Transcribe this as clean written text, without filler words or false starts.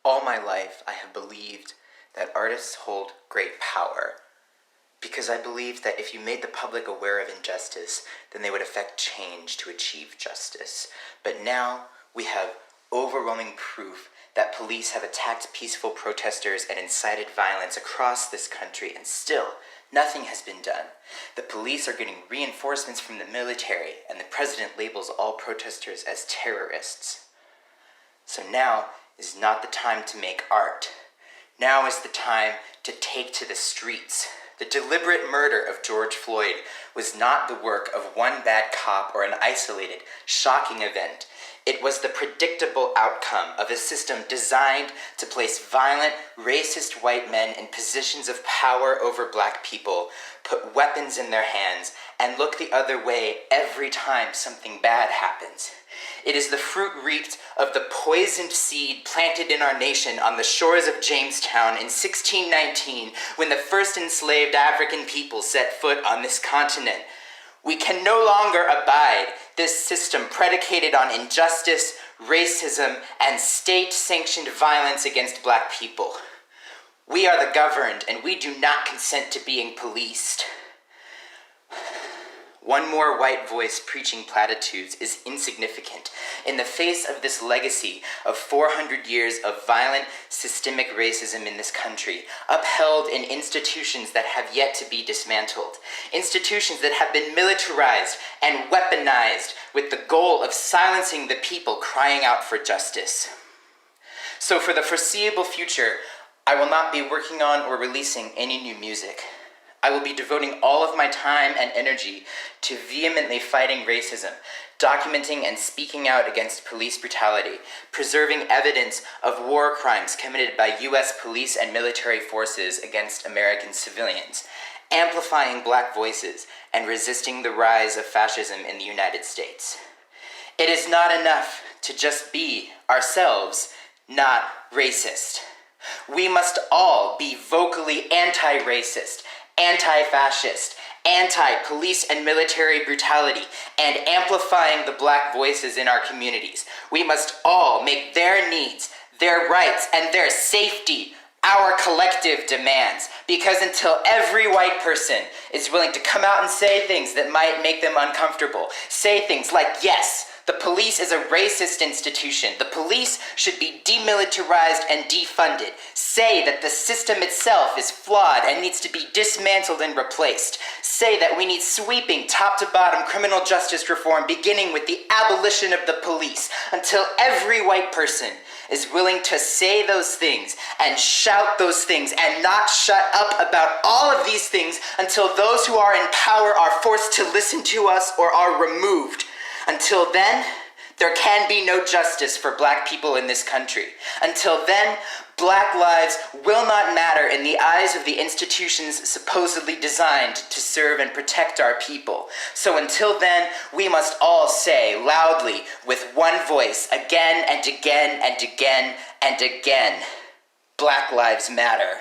All my life, I have believed that artists hold great power, because I believed that if you made the public aware of injustice, then they would effect change to achieve justice. But now, we have overwhelming proof that police have attacked peaceful protesters and incited violence across this country, and still, nothing has been done. The police are getting reinforcements from the military, and the president labels all protesters as terrorists. So now is not the time to make art. Now is the time to take to the streets. The deliberate murder of George Floyd was not the work of one bad cop or an isolated, shocking event. It was the predictable outcome of a system designed to place violent, racist white men in positions of power over black people, put weapons in their hands, and look the other way every time something bad happens. It is the fruit reaped of the poisoned seed planted in our nation on the shores of Jamestown in 1619, when the first enslaved African people set foot on this continent. We can no longer abide this system predicated on injustice, racism, and state-sanctioned violence against black people. We are the governed, and we do not consent to being policed. One more white voice preaching platitudes is insignificant in the face of this legacy of 400 years of violent, systemic racism in this country, upheld in institutions that have yet to be dismantled, institutions that have been militarized and weaponized with the goal of silencing the people crying out for justice. So for the foreseeable future, I will not be working on or releasing any new music. I will be devoting all of my time and energy to vehemently fighting racism, documenting and speaking out against police brutality, preserving evidence of war crimes committed by U.S. police and military forces against American civilians, amplifying black voices, and resisting the rise of fascism in the United States. It is not enough to just be ourselves, not racist. We must all be vocally anti-racist, anti-fascist, anti-police and military brutality, and amplifying the black voices in our communities. We must all make their needs, their rights, and their safety our collective demands, because until every white person is willing to come out and say things that might make them uncomfortable, say things like, yes, the police is a racist institution. The police should be demilitarized and defunded. Say that the system itself is flawed and needs to be dismantled and replaced. Say that we need sweeping top-to-bottom criminal justice reform beginning with the abolition of the police, until every white person is willing to say those things and shout those things and not shut up about all of these things until those who are in power are forced to listen to us or are removed. Until then, there can be no justice for black people in this country. Until then, black lives will not matter in the eyes of the institutions supposedly designed to serve and protect our people. So until then, we must all say loudly, with one voice, again and again and again and again, Black Lives Matter.